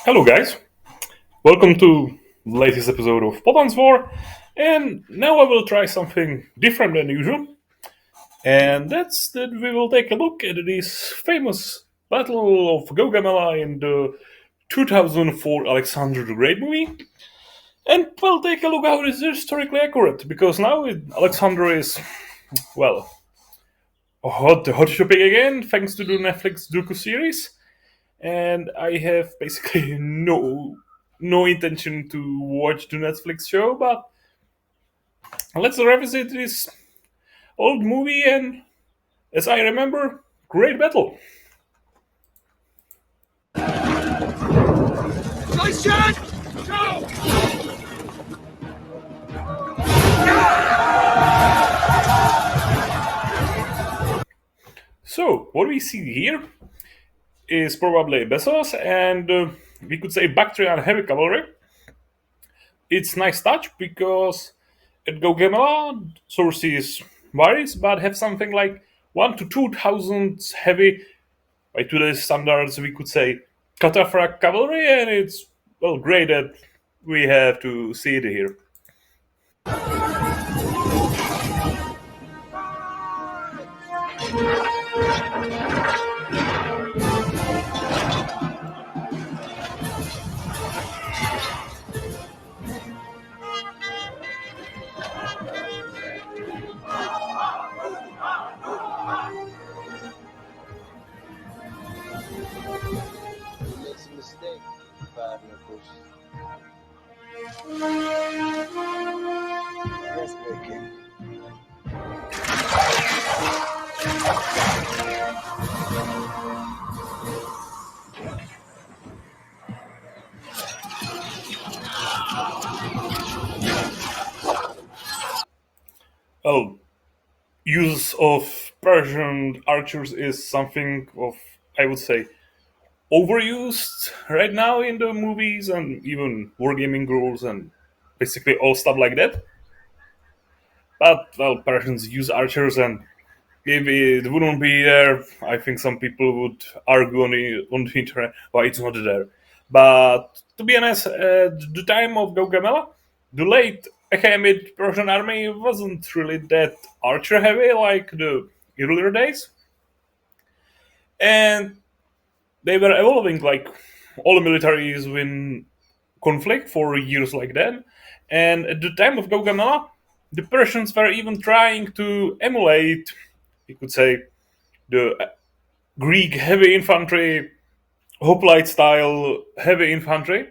Hello, guys. Welcome to latest episode of Potans War, and now I will try something different than usual, and that's that we will take a look at this famous Battle of Gaugamela in the 2004 Alexander the Great movie, and we'll take a look how it is historically accurate because now Alexander is well hot shopping again thanks to the Netflix docu series, and I have basically no intention to watch the Netflix show, but let's revisit this old movie and, as I remember, great battle. Nice shot! Go! So what we see here is probably Bessos and we could say Bactrian heavy cavalry. It's nice touch because at Gaugamela sources varies, but have something like 1 to 2,000 heavy by today's standards. We could say cataphracts cavalry, and it's well great that we have to see it here. Makes a mistake, but of course, yes, breaking. Well, use of Persian archers is something of, I would say, overused right now in the movies and even wargaming rules and basically all stuff like that. But well, Persians use archers, and if it wouldn't be there, I think some people would argue on the internet why it's not there. But to be honest, at the time of Gaugamela, the late Achaemenid Persian army wasn't really that archer heavy like the earlier days, and they were evolving like all militaries in conflict for years like that. And at the time of Gaugamela, the Persians were even trying to emulate, you could say, the Greek heavy infantry, hoplite style heavy infantry.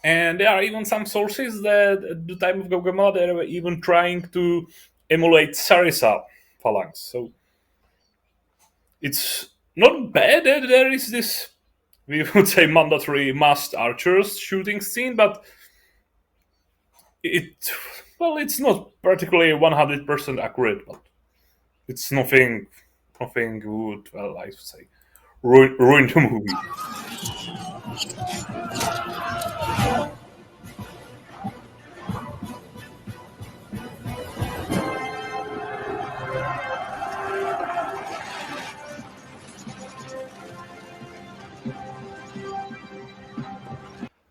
And there are even some sources that at the time of Gaugamela they were even trying to emulate Sarissa phalanx. So it's not bad that there is this, we would say, mandatory masked archers shooting scene, but it, well, it's not particularly 100% accurate, but it's nothing would, well, I would say, ruin the movie.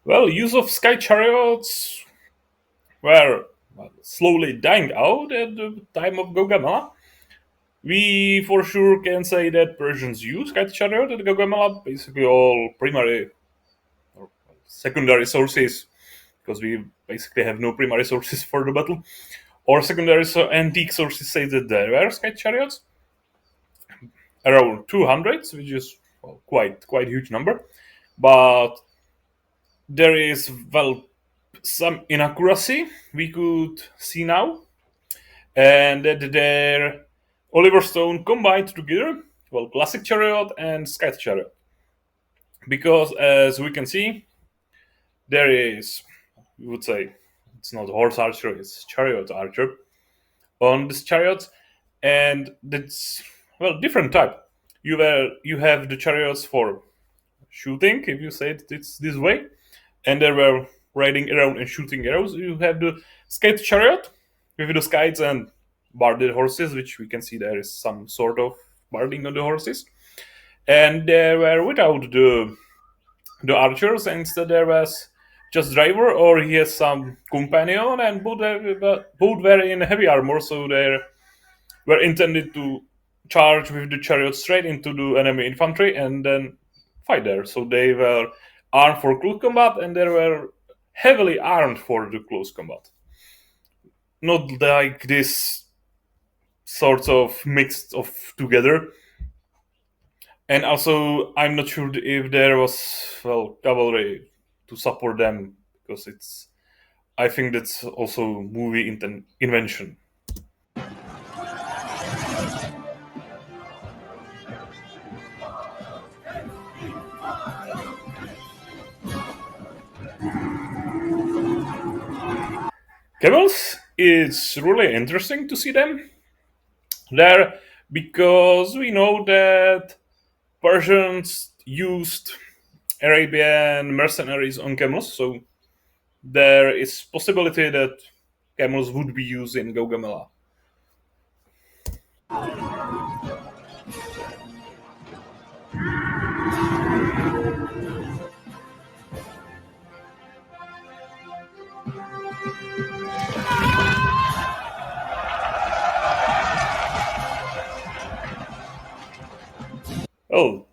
Well, use of sky chariots were slowly dying out at the time of Gaugamela. We for sure can say that Persians use sky chariot at Gaugamela. Basically, all primary or secondary sources, because we basically have no primary sources for the battle, or secondary antique sources say that there were sky chariots around 200, which is well, quite huge number. But there is well some inaccuracy we could see now, and that their Oliver Stone combined together, well, classic chariot and sky chariot, because as we can see, there is, we would say, it's not horse archer, it's chariot archer on this chariot, and that's well different type. You have the chariots for shooting, if you say it's this way, and they were riding around and shooting arrows. You have the skate chariot with the skites and barded horses, which we can see there is some sort of barding on the horses. And they were without the the archers, and instead there was just driver, or he has some companion, and both were in heavy armor, so they were intended to charge with the chariot straight into the enemy infantry and then fight there. So they were armed for close combat, and they were heavily armed for the close combat. Not like this sort of mixed of together. And also, I'm not sure if there was cavalry to support them, because it's. I think that's also movie invention. Camels, it's really interesting to see them there, because we know that Persians used Arabian mercenaries on camels, so there is possibility that camels would be used in Gaugamela. Oh,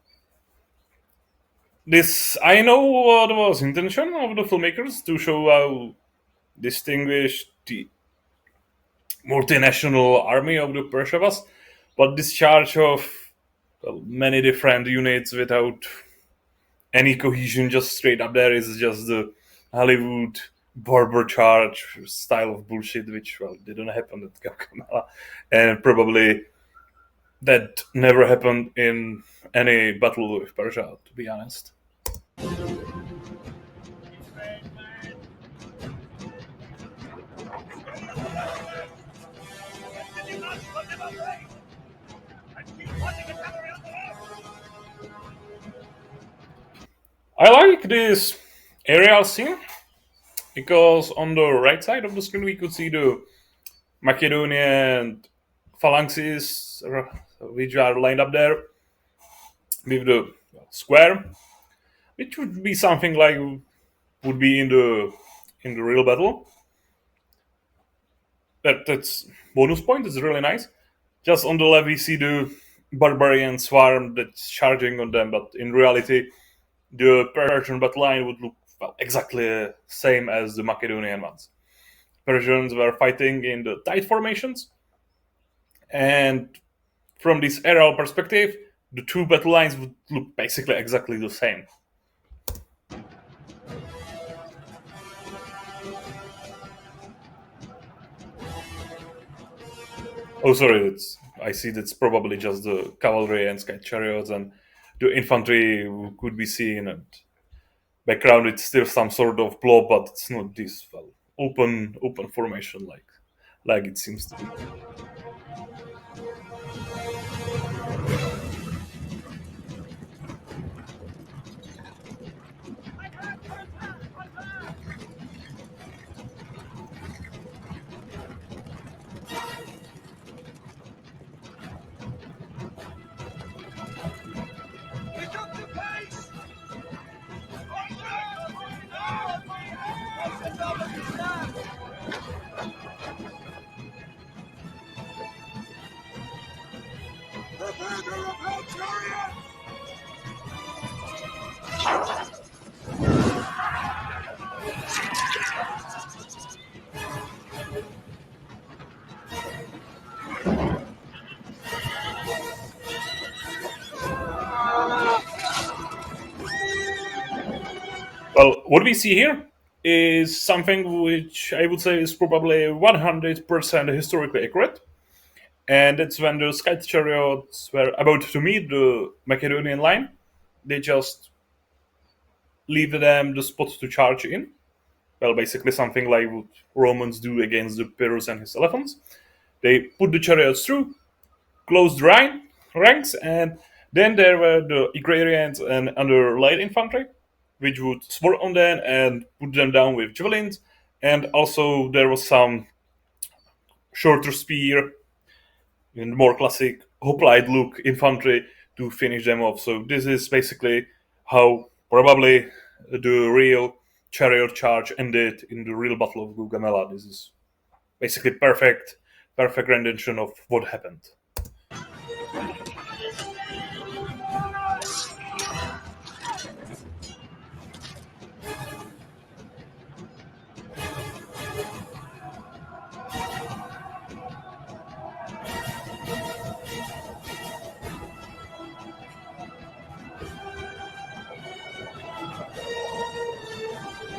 this I know what was intention of the filmmakers to show how distinguished the multinational army of the Persia was, but this charge of many different units without any cohesion, just straight up there, is just the Hollywood barber charge style of bullshit, which didn't happen at Gaugamela, and probably that never happened in any battle with Persia, to be honest. I like this aerial scene because on the right side of the screen we could see the Macedonian phalanxes which are lined up there with the square, which would be something like would be in the real battle. That's bonus point. It's really nice. Just on the left we see the barbarian swarm that's charging on them, but in reality the Persian battle line would look exactly same as the Macedonian ones. Persians were fighting in the tight formations, and from this aerial perspective, the two battle lines would look basically exactly the same. Oh, sorry, I see that's probably just the cavalry and sky chariots, and the infantry could be seen, and background it's still some sort of blob, but it's not this open formation like it seems to be. Pick up the pace! Prepare to repel chariot! Well, what we see here is something which I would say is probably 100% historically accurate. And that's when the sky chariots were about to meet the Macedonian line. They just leave them the spot to charge in. Well, basically something like what Romans do against the Pyrrhus and his elephants. They put the chariots through, closed ranks, and then there were the agrarians and other light infantry, which would swarm on them and put them down with javelins. And also there was some shorter spear in more classic hoplite look infantry to finish them off. So this is basically how probably the real chariot charge ended in the real Battle of Gaugamela. This is basically perfect rendition of what happened.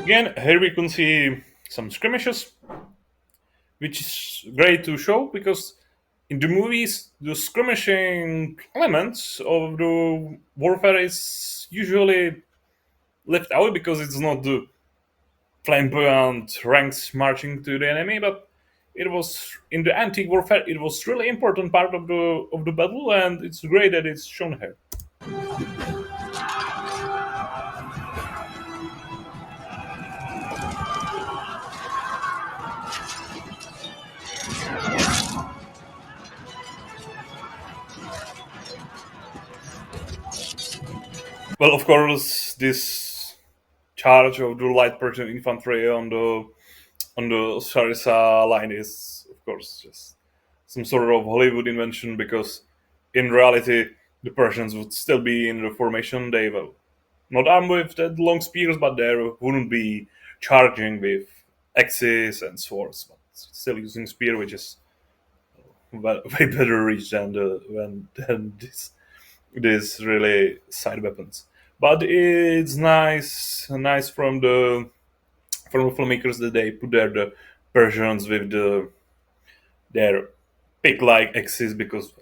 Again, here we can see some skirmishes, which is great to show because in the movies, the skirmishing elements of the warfare is usually left out because it's not the flamboyant ranks marching to the enemy, but it was in the antique warfare. It was really important part of the battle, and it's great that it's shown here. Well, of course, this charge of the light Persian infantry on the Sarissa line is, of course, just some sort of Hollywood invention because in reality, the Persians would still be in the formation. They were not armed with that long spears, but they wouldn't be charging with axes and swords, but still using spear, which is way better reach than this really side weapons. But it's nice from the filmmakers that they put there the Persians with their pig-like axes because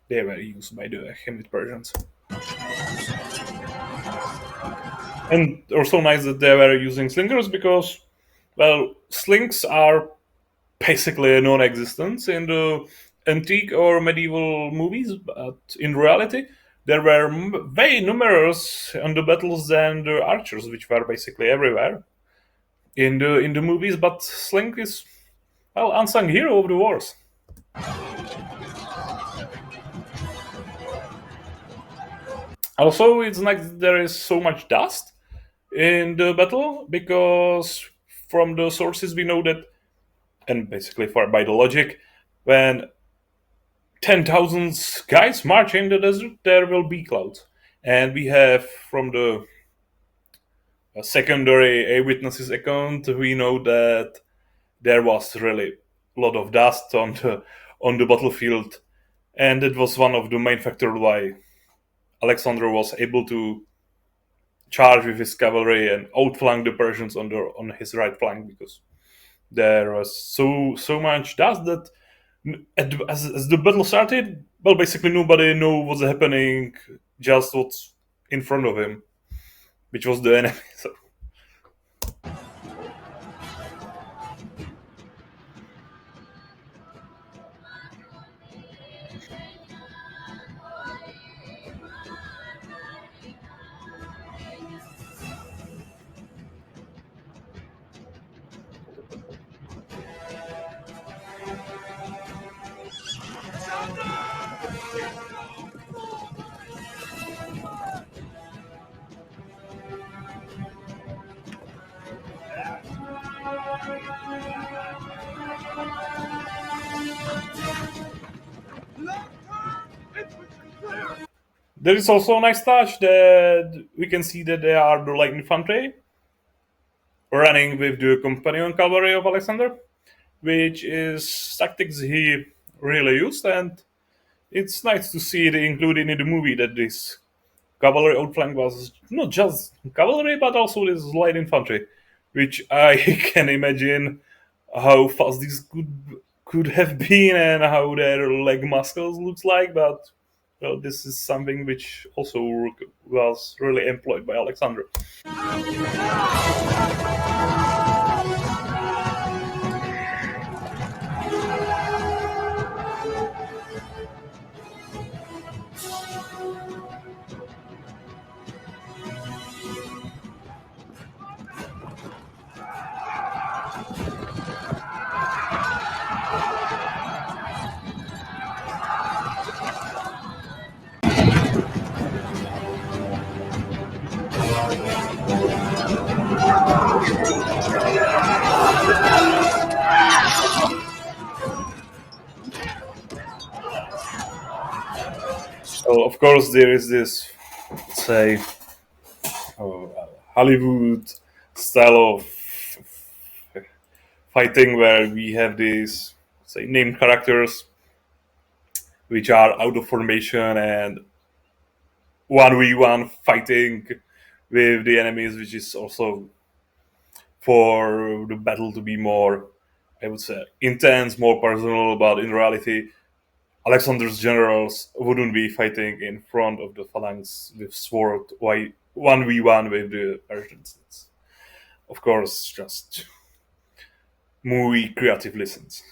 they were used by the Hamid Persians. And also nice that they were using slingers because, well, slings are basically a non-existence in the antique or medieval movies, but in reality, there were way numerous on the battles than the archers, which were basically everywhere in the movies. But sling is, well, unsung hero of the wars. Also, it's like there is so much dust in the battle because from the sources we know that, and basically by the logic, when 10,000 guys march in the desert, there will be clouds. And we have from the secondary eyewitnesses account, we know that there was really a lot of dust on the battlefield, and it was one of the main factors why Alexander was able to charge with his cavalry and outflank the Persians on his right flank because there was so much dust that as the battle started, well, basically nobody knew what's happening, just what's in front of him, which was the enemy. So. There is also a nice touch that we can see that they are the light infantry running with the companion cavalry of Alexander, which is tactics he really used, and it's nice to see it included in the movie that this cavalry outflank was not just cavalry but also this light infantry, which I can imagine how fast this could have been and how their leg muscles looks like, but well, this is something which also was really employed by Alexander. So of course there is this, let's say, uh, Hollywood style of fighting where we have these, say, named characters which are out of formation and 1v1 fighting with the enemies, which is also for the battle to be more, I would say, intense, more personal. But in reality, Alexander's generals wouldn't be fighting in front of the phalanx with sword, why 1v1 with the Persians. It's, of course, just movie creative license.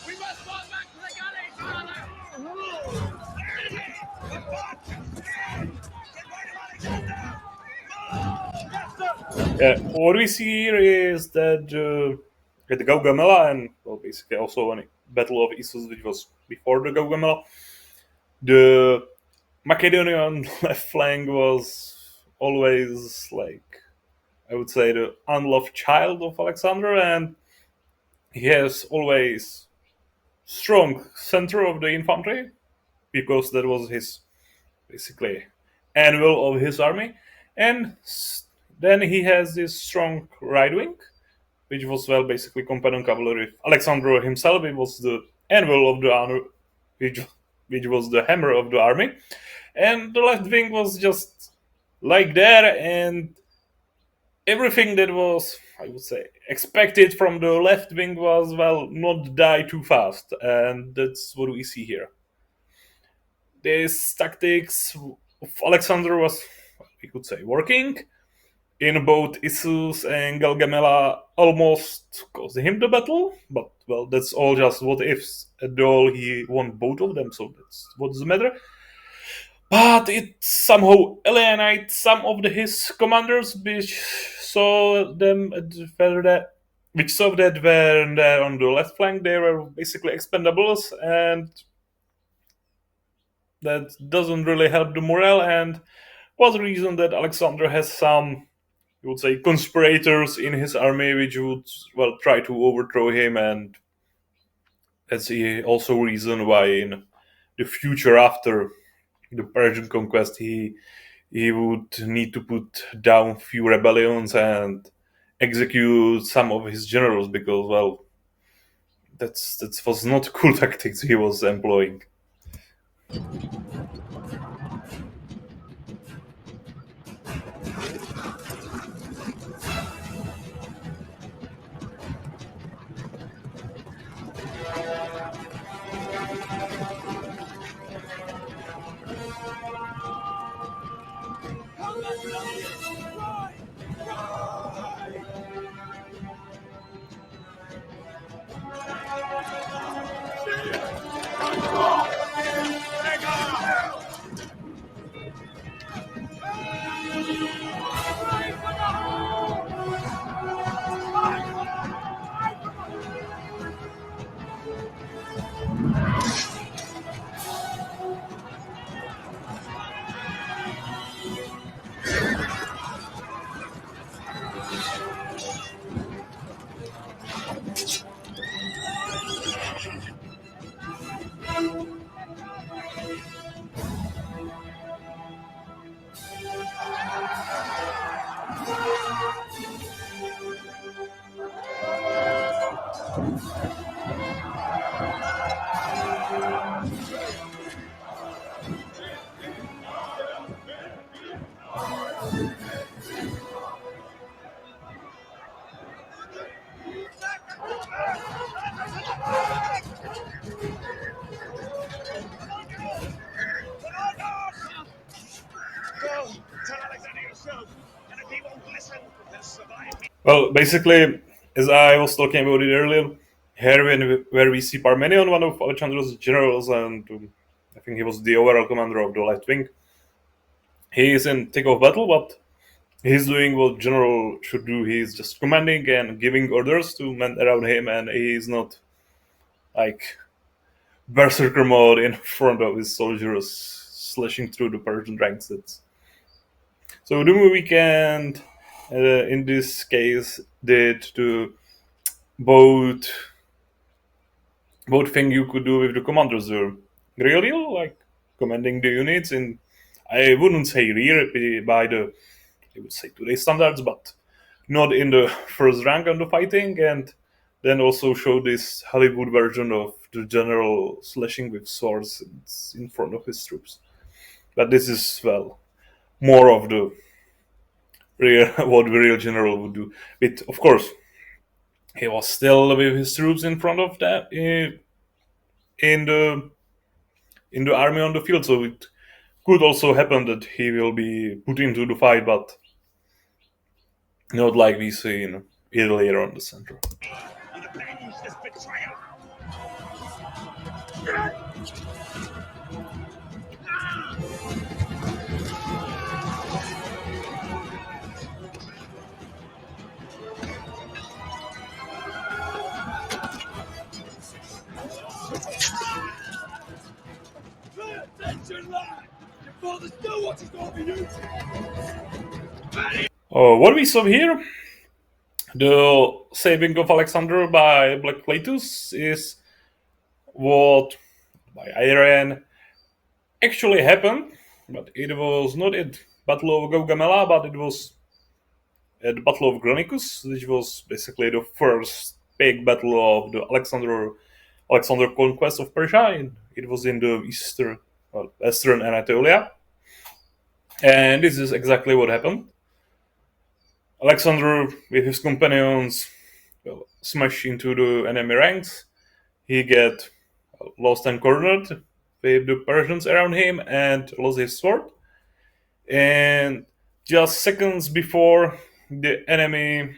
We must fall back to the galleys, brother! There it is! The fort! Get rid of Alexander! Yes, sir! What we see here is that at the Gaugamela, and well, basically also in Battle of Issus, which was before the Gaugamela, the Macedonian left flank was always, like, I would say, the unloved child of Alexander, and he has always strong center of the infantry because that was his, basically, anvil of his army, and then he has this strong right wing, which was, well, basically companion cavalry. Alexander himself, it was the anvil of the army, which was the hammer of the army, and the left wing was just like there, and everything that was, I would say, expected from the left wing was, well, not die too fast, and that's what we see here. This tactics of Alexander was, we could say, working. In both Issus and Gaugamela almost cost him the battle, but well, that's all just what ifs. At all, he won both of them, so that's what does matter. But it somehow alienates some of his commanders, which saw them which saw that when they're on the left flank, they were basically expendables, and that doesn't really help the morale, and was the reason that Alexander has some, you would say, conspirators in his army which would, well, try to overthrow him, and that's also reason why in the future after the Persian conquest he would need to put down few rebellions and execute some of his generals because, well, that was not cool tactics he was employing. Go! Tell Alexander yourself, and if he won't listen, he'll survive me. Well, basically, as I was talking about it earlier, here where we see Parmenion, one of Alexander's generals, and I think he was the overall commander of the left wing. He is in thick of battle, but he's doing what general should do. He's just commanding and giving orders to men around him, and he's not like berserker mode in front of his soldiers slashing through the Persian ranks. So the movie can, in this case, did to both thing you could do with the commanders there. Really, like commanding the units in, I wouldn't say rear by the, I would say today's standards, but not in the first rank on the fighting, and then also show this Hollywood version of the general slashing with swords in front of his troops. But this is, well, more of the real what the real general would do. But of course, he was still with his troops in front of that in the army on the field, so it could also happen that he will be put into the fight, but not like we see in earlier on the center. and avenge this betrayal. Pay attention, lad! Your father's know what he's going to do. What we saw here, the saving of Alexander by Black Cletus, is what by Iran actually happened, but it was not at Battle of Gaugamela, but it was at the Battle of Granicus, which was basically the first big battle of the Alexander conquest of Persia. And it was in the Western Anatolia, and this is exactly what happened. Alexander, with his companions, smashed into the enemy ranks. He get lost and cornered with the Persians around him and lost his sword. And just seconds before the enemy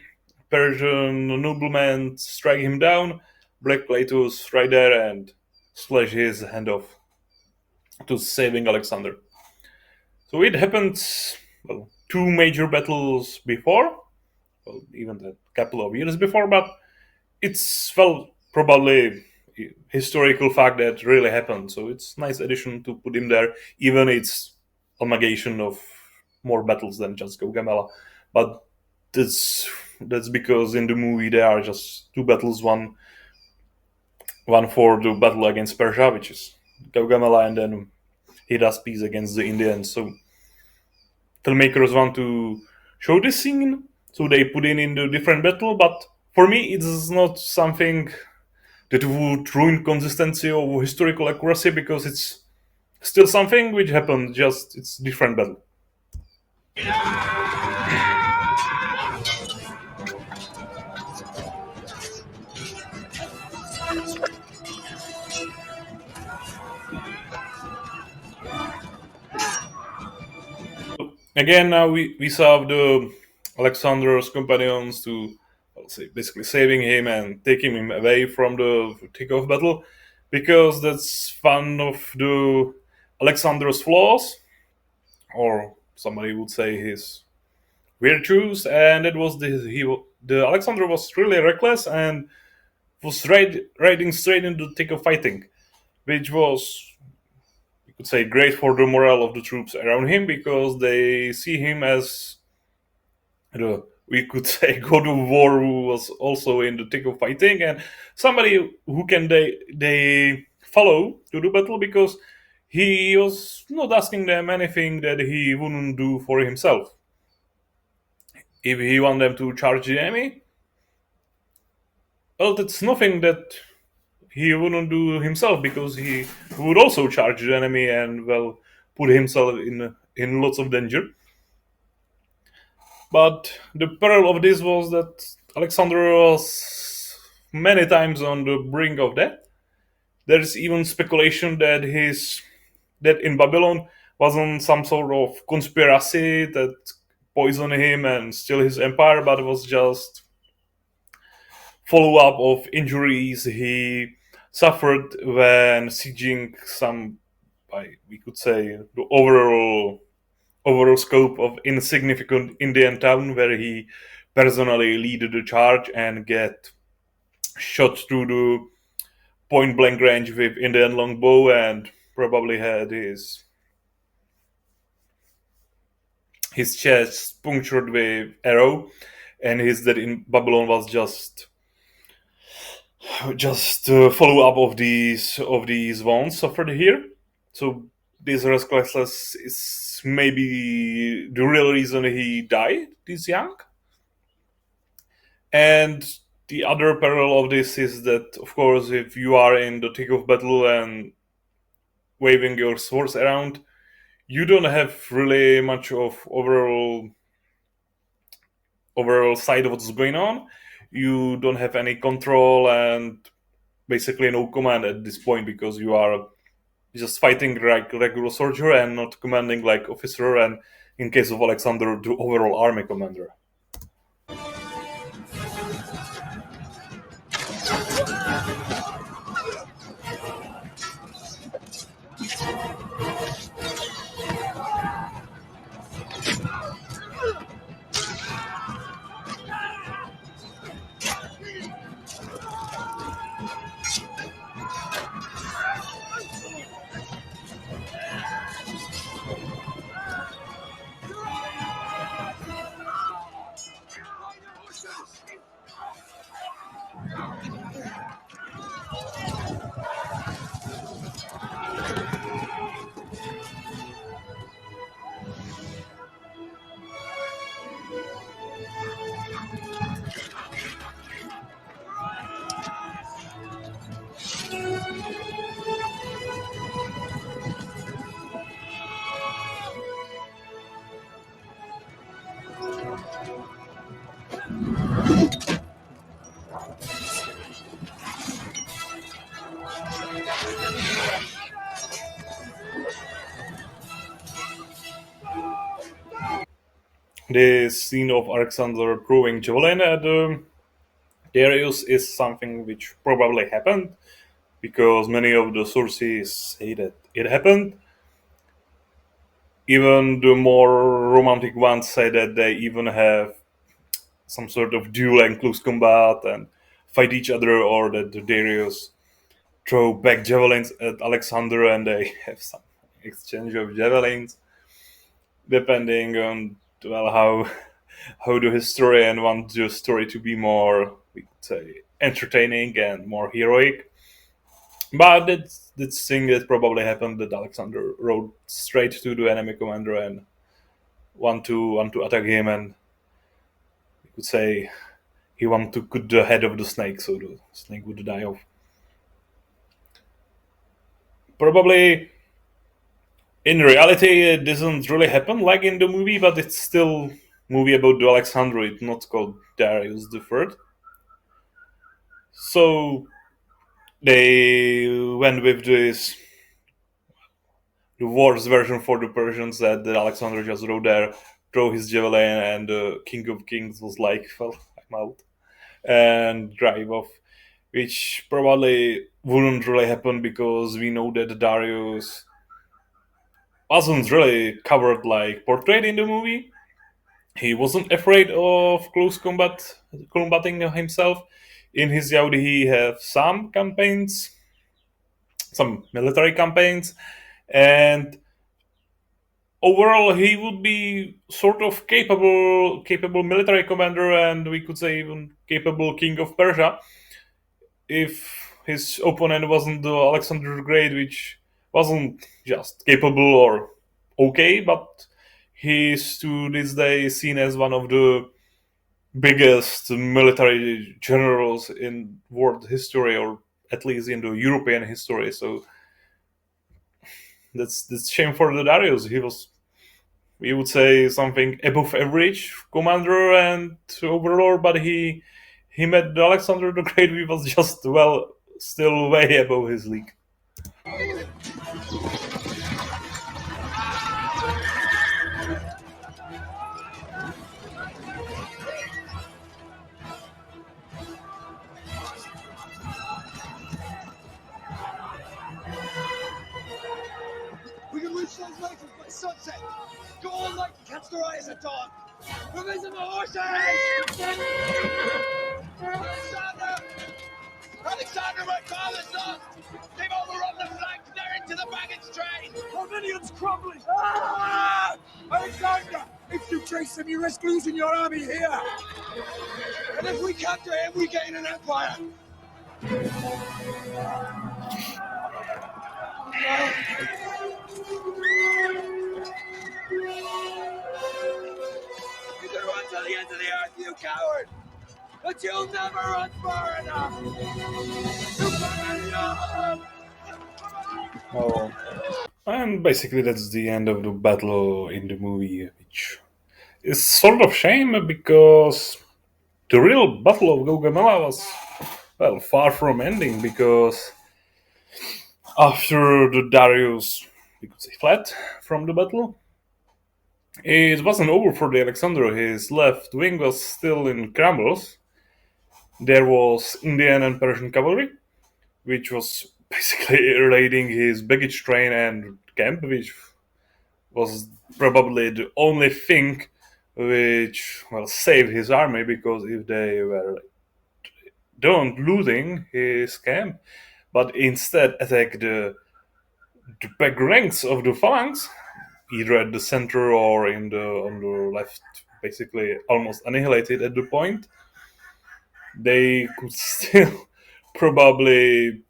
Persian nobleman strike him down, Black Cletus right there and slash his hand off to saving Alexander. So it happened, well, two major battles before, well, even a couple of years before, but it's, well, probably historical fact that really happened. So it's nice addition to put him there, even it's amalgamation of more battles than just Gaugamela. But that's because in the movie there are just two battles, one for the battle against Persia, which is Gaugamela, and then he does peace against the Indians. So filmmakers want to show this scene, so they put in the different battle. But for me, it is not something that would ruin consistency or historical accuracy, because it's still something which happened, just it's different battle. Again, now we saw the Alexander's companions to, I'll say, basically saving him and taking him away from the thick of battle, because that's one of the Alexander's flaws, or somebody would say his virtues, and it was the Alexander was really reckless and was riding straight into the thick of fighting, which was, you could say, great for the morale of the troops around him, because they see him as we could say God of War, who was also in the thick of fighting, and somebody who can they follow to the battle, because he was not asking them anything that he wouldn't do for himself. If he want them to charge the enemy, well, that's nothing that he wouldn't do himself, because he would also charge the enemy and, well, put himself in lots of danger. But the peril of this was that Alexander was many times on the brink of death. There is even speculation that that in Babylon wasn't some sort of conspiracy that poison him and steal his empire, but it was just follow up of injuries he suffered when sieging some, we could say, the overall scope of insignificant Indian town where he personally lead the charge and get shot through the point blank range with Indian longbow and probably had his chest punctured with arrow, and his death in Babylon was just follow up of these wounds suffered here. So this restlessness is maybe the real reason he died this young. And the other parallel of this is that, of course, if you are in the thick of battle and waving your swords around, you don't have really much of overall sight of what's going on. You don't have any control and basically no command at this point because you are just fighting like regular soldier and not commanding like officer, and in case of Alexander, the overall army commander. This scene of Alexander throwing javelin at Darius is something which probably happened because many of the sources say that it happened. Even the more romantic ones say that they even have some sort of duel and close combat and fight each other, or that the Darius throw back javelins at Alexander and they have some exchange of javelins, depending on well how the historian wants the story to be more, we could say, entertaining and more heroic. But that's thing that probably happened that Alexander rode straight to the enemy commander and want to attack him, and you could say he want to cut the head of the snake so the snake would die off. Probably in reality it doesn't really happen like in the movie, but it's still movie about the Alexander. It's not called Darius the Third. So they went with this the worst version for the Persians that Alexander just rode there, throw his javelin, and the King of Kings was like, well, I'm out, and drive off, which probably wouldn't really happen because we know that Darius wasn't really covered like portrayed in the movie. He wasn't afraid of combating himself. In his Yaudi, he have some campaigns, some military campaigns, and overall he would be sort of capable military commander, and we could say even capable king of Persia if his opponent wasn't the Alexander the Great, which wasn't just capable or okay, but he's to this day seen as one of the biggest military generals in world history, or at least in the European history. So that's shame for the Darius. He was, we would say, something above average commander and overlord, but he met Alexander the Great. He was just still way above his league. after eyes at dawn. Provision the horses! Alexander! Alexander, my father's lost! They've overrun the flanks, they're into the baggage train! Arminian's crumbling! Ah! Alexander! If you chase him, you risk losing your army here! And if we capture him, we gain an empire! You can run to the end of the earth, you coward! But you'll never run far enough! You cannot know! Oh. And basically, that's the end of the battle in the movie, which is sort of shame because the real Battle of Gaugamela was, well, far from ending because after the Darius, we could say, fled from the battle, it wasn't over for the Alexander. His left wing was still in crumbles. There was Indian and Persian cavalry, which was basically raiding his baggage train and camp, which was probably the only thing which, well, saved his army, because if they were don't losing his camp, but instead attack the back ranks of the phalanx, either at the center or in the on the left, basically almost annihilated at the point, they could still probably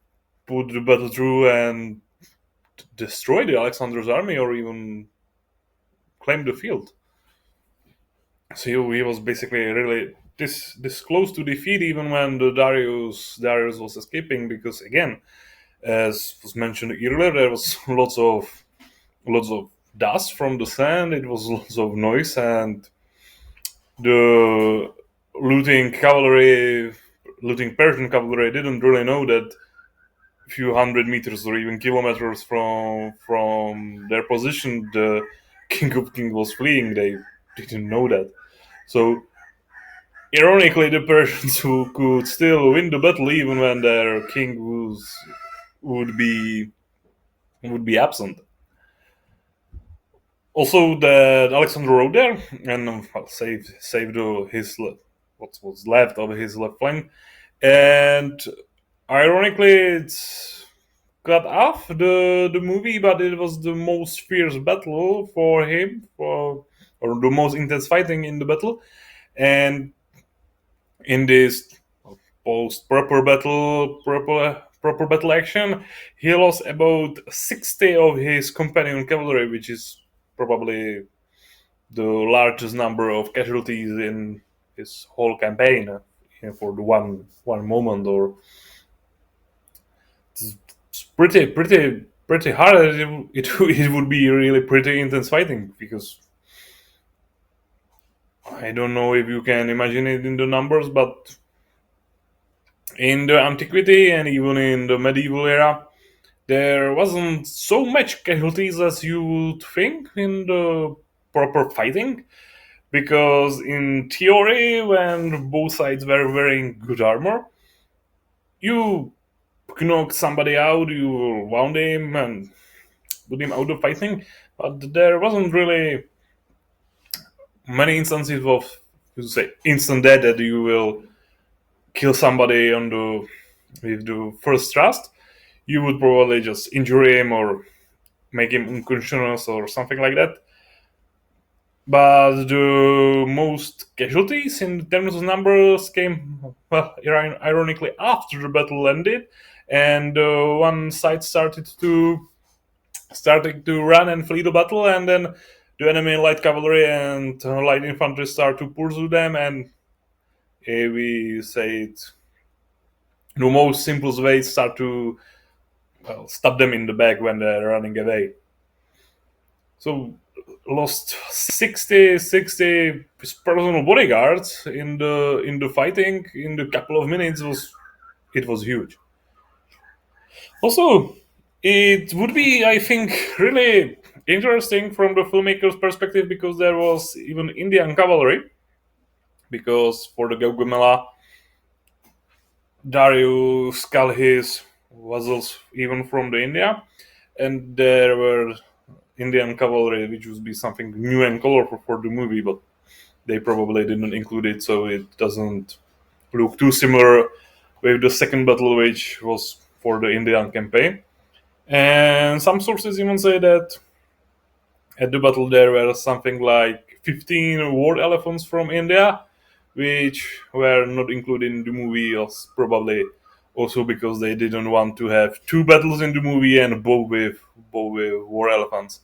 put the battle through and destroy the Alexander's army or even claim the field. So he was basically really this close to defeat even when the Darius was escaping, because again, as was mentioned earlier, there was lots of dust from the sand. It was lots of noise, and the looting Persian cavalry didn't really know that a few hundred meters or even kilometers from their position, the King of Kings was fleeing. They didn't know that. So, ironically, the Persians who could still win the battle even when their king would be absent. Also, that Alexander rode there and, well, saved what was left of his left flank, and ironically, it's cut off the movie, but it was the most fierce battle for him, or the most intense fighting in the battle, and in this post proper battle action, he lost about 60 of his companion cavalry, which is probably the largest number of casualties in his whole campaign, for the one moment. Or it's pretty hard. It would be really pretty intense fighting, because I don't know if you can imagine it in the numbers, but in the antiquity and even in the medieval era, there wasn't so much casualties as you would think in the proper fighting, because in theory, when both sides were wearing good armor, you knock somebody out, you wound him and put him out of fighting, but there wasn't really many instances of, say, instant death, that you will kill somebody with the first thrust. You would probably just injure him or make him unconscious or something like that. But the most casualties in terms of numbers came, well, ironically, after the battle ended, and one side started to run and flee the battle, and then the enemy light cavalry and light infantry start to pursue them, and we say it, the most simplest way, start to, well, stab them in the back when they're running away. So lost 60 personal bodyguards in the fighting in the couple of minutes. Was huge. Also, it would be, I think, really interesting from the filmmaker's perspective, because there was even Indian cavalry, because for the Gaugamela, Darius called his vassals even from the India, and there were Indian cavalry, which would be something new and colorful for the movie, but they probably didn't include it, so it doesn't look too similar with the second battle, which was for the Indian campaign. And some sources even say that at the battle there were something like 15 war elephants from India, which were not included in the movie, probably also because they didn't want to have two battles in the movie and both with war elephants.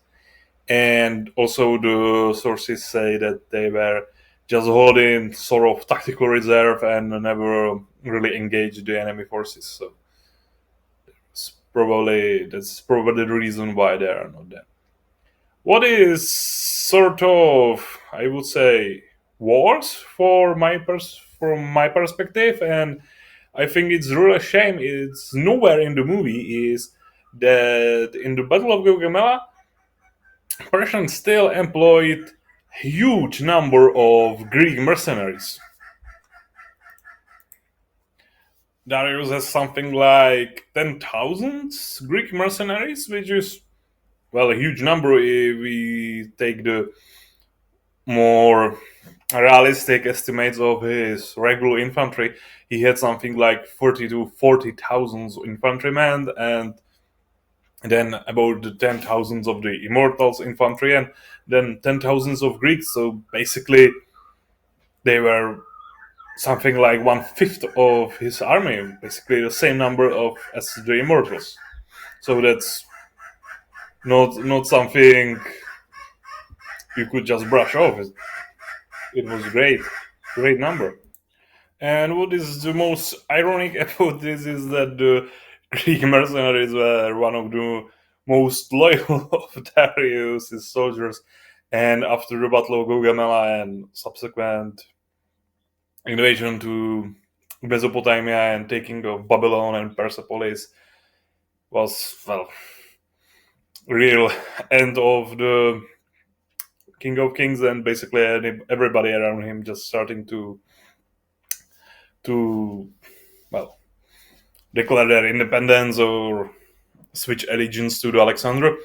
And also the sources say that they were just holding sort of tactical reserve and never really engaged the enemy forces. So that's probably the reason why they are not there. What is sort of, I would say, worse from my perspective, and I think it's really a shame it's nowhere in the movie, is that in the Battle of Gaugamela, Persians still employed huge number of Greek mercenaries. Darius has something like 10,000 Greek mercenaries, which is, well, a huge number if we take the more realistic estimates of his regular infantry. He had something like 30 to 40,000 infantrymen, and then about the 10,000 of the immortals infantry, and then 10,000 of Greeks. So basically, they were something like one fifth of his army, basically the same number of as the immortals. So that's not something you could just brush off. It was great number. And what is the most ironic about this is that the Greek mercenaries were one of the most loyal of Darius' soldiers. And after the Battle of Gaugamela and subsequent invasion to Mesopotamia and taking of Babylon and Persepolis was, well, real end of the King of Kings, and basically everybody around him just starting to well declare their independence or switch allegiance to the Alexander,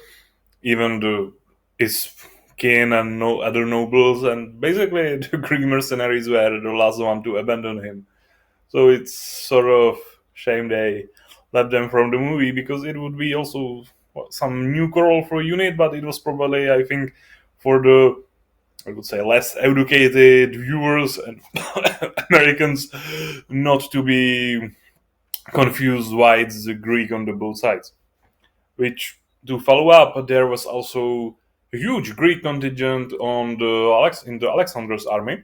even his king and no other nobles, and basically the Greek mercenaries were the last one to abandon him. So it's sort of shame they left them from the movie, because it would be also some new colorful unit, but it was probably, I think, for the, I would say, less educated viewers and Americans not to be confused why it's the Greek on the both sides. Which, to follow up, there was also a huge Greek contingent in the Alexander's army,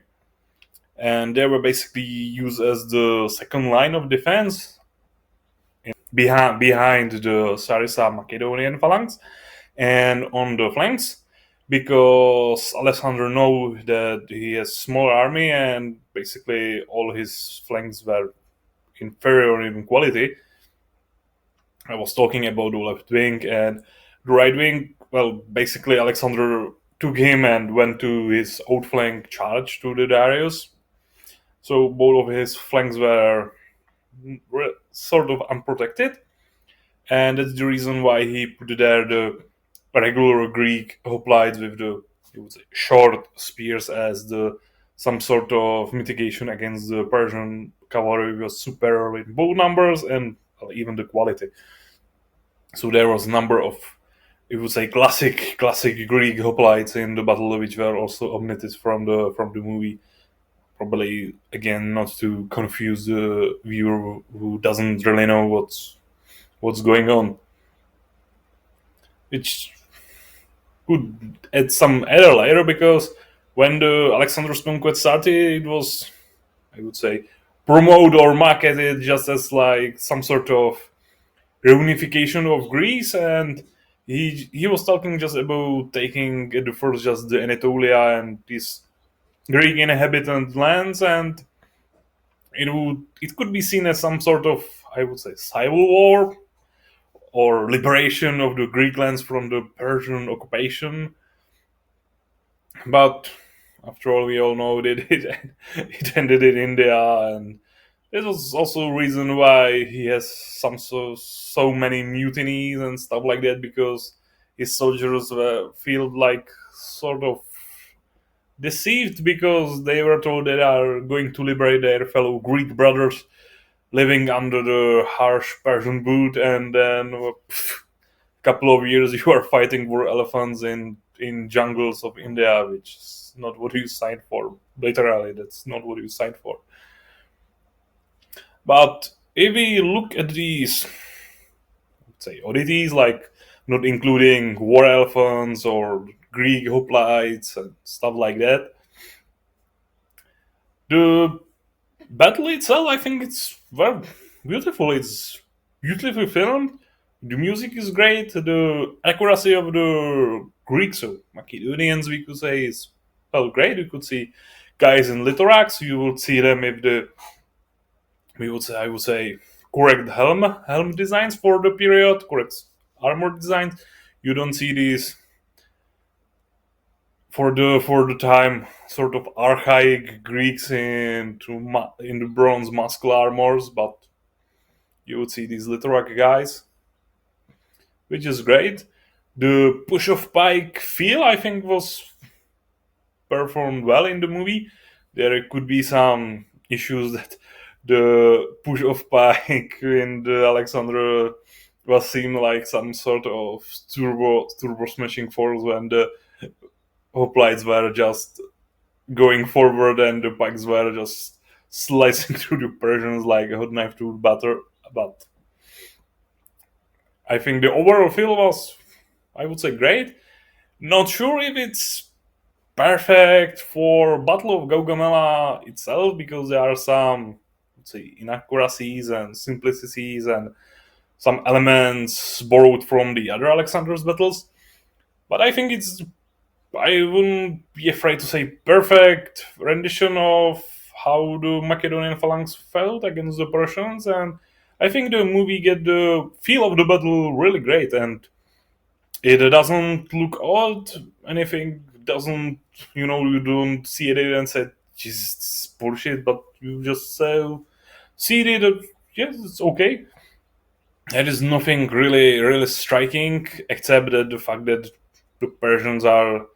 and they were basically used as the second line of defense behind the Sarissa Macedonian phalanx and on the flanks, because Alexander knew that he has small army and basically all his flanks were inferior in quality. I was talking about the left wing and the right wing. Well, basically Alexander took him and went to his outflank charge to the Darius. So both of his flanks were sort of unprotected, and that's the reason why he put there the regular Greek hoplites with the, you would say, short spears as the some sort of mitigation against the Persian cavalry was superior in both numbers and even the quality. So there was a number of, you would say, classic Greek hoplites in the battle, which were also omitted from the movie. Probably again not to confuse the viewer who doesn't really know what's going on. Which could add some added layer, because when the Alexander's conquest started, it was, I would say, promoted or marketed just as like some sort of reunification of Greece, and he was talking just about taking at the first just the Anatolia and these Greek inhabited lands, and it could be seen as some sort of, I would say, civil war or liberation of the Greek lands from the Persian occupation. But after all, we all know that it ended in India, and this was also a reason why he has so many mutinies and stuff like that, because his soldiers feel like sort of deceived because they were told they are going to liberate their fellow Greek brothers living under the harsh Persian boot, and then couple of years you are fighting war elephants in jungles of India, which is not what you signed for. Literally, that's not what you signed for. But if we look at these, let's say, oddities, like not including war elephants or Greek hoplites and stuff like that, the battle itself, I think it's very beautiful. It's beautifully filmed. The music is great. The accuracy of the Greeks or Macedonians, we could say, is well great. You could see guys in lithorax. You would see them with the I would say correct helm designs for the period, correct armor designs. You don't see these for the time sort of archaic Greeks in the bronze muscle armors, but you would see these lithorac guys, which is great. The push of pike feel I think was performed well in the movie. There could be some issues that the push of pike in the Alexandra was seemed like some sort of turbo smashing force when the hoplites were just going forward and the pikes were just slicing through the Persians like a hot knife through butter. But I think the overall feel was, I would say, great. Not sure if it's perfect for Battle of Gaugamela itself because there are some, let's say, inaccuracies and simplicities and some elements borrowed from the other Alexander's battles. But I think it's, I wouldn't be afraid to say, perfect rendition of how the Macedonian phalanx felt against the Persians, and I think the movie get the feel of the battle really great, and it doesn't look odd. Anything doesn't, you don't see it and say, "Jesus, this is bullshit," but you just see it. Yes, it's okay. There is nothing really, really striking except that the fact that the Persians are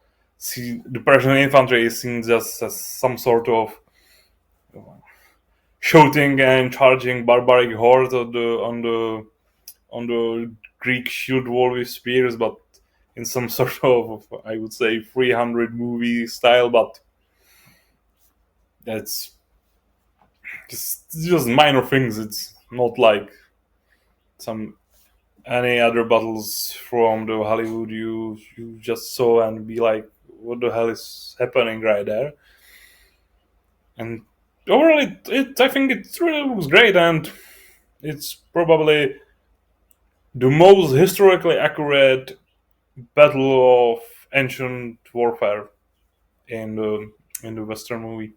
the Persian infantry is seen just as some sort of shooting and charging barbaric horde on the Greek shield wall with spears, but in some sort of, I would say, 300 movie style. But that's just minor things. It's not like some any other battles from the Hollywood you just saw and be like, what the hell is happening right there? And overall, it I think it really looks great, and it's probably the most historically accurate battle of ancient warfare in the Western movie.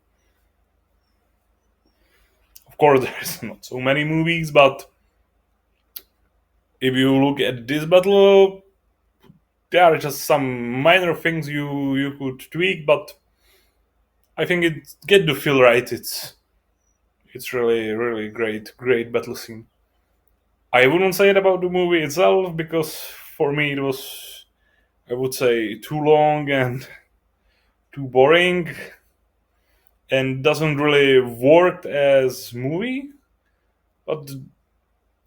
Of course, there's not so many movies, but if you look at this battle, there are just some minor things you could tweak, but I think it get the feel right. It's really really great battle scene. I wouldn't say it about the movie itself because for me it was, I would say, too long and too boring and doesn't really work as movie. But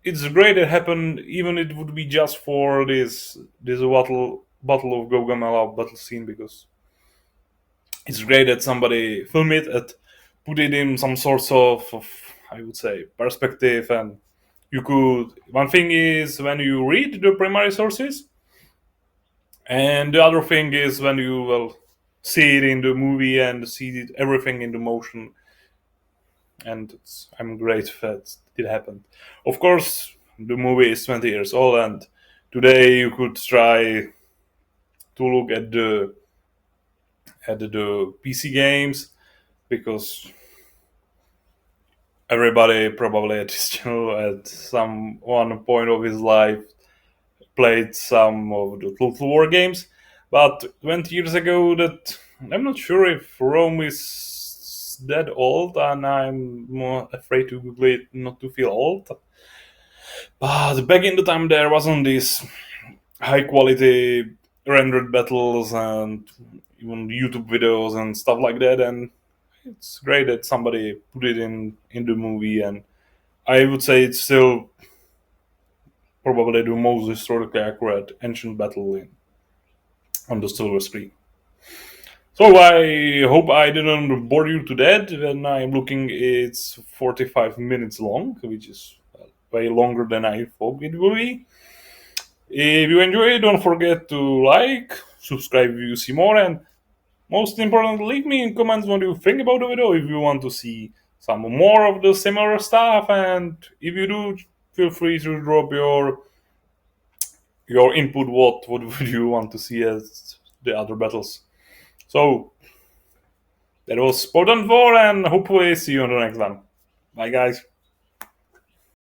it's great it happened, even it would be just for this battle of Gaugamela battle scene, because it's great that somebody filmed it and put it in some sorts of I would say perspective. And you could, one thing is when you read the primary sources, and the other thing is when you will see it in the movie and see it, everything in the motion. And I'm great that it happened. Of course, the movie is 20 years old, and today you could try to look at the PC games, because everybody probably at this channel at some one point of his life played some of the Total War games. But 20 years ago, that I'm not sure if Rome is that old, and I'm more afraid to Google it not to feel old. But back in the time, there wasn't this high quality rendered battles and even YouTube videos and stuff like that. And it's great that somebody put it in the movie. And I would say it's still probably the most historically accurate ancient battle on the silver screen. So I hope I didn't bore you to death. When I'm looking, it's 45 minutes long, which is way longer than I thought it will be. If you enjoy it, don't forget to like, subscribe if you see more, and most importantly, leave me in comments what you think about the video. If you want to see some more of the similar stuff, and if you do, feel free to drop your input. What would you want to see as the other battles? So that was Sport and 4, and hopefully see you on the next one. Bye, guys.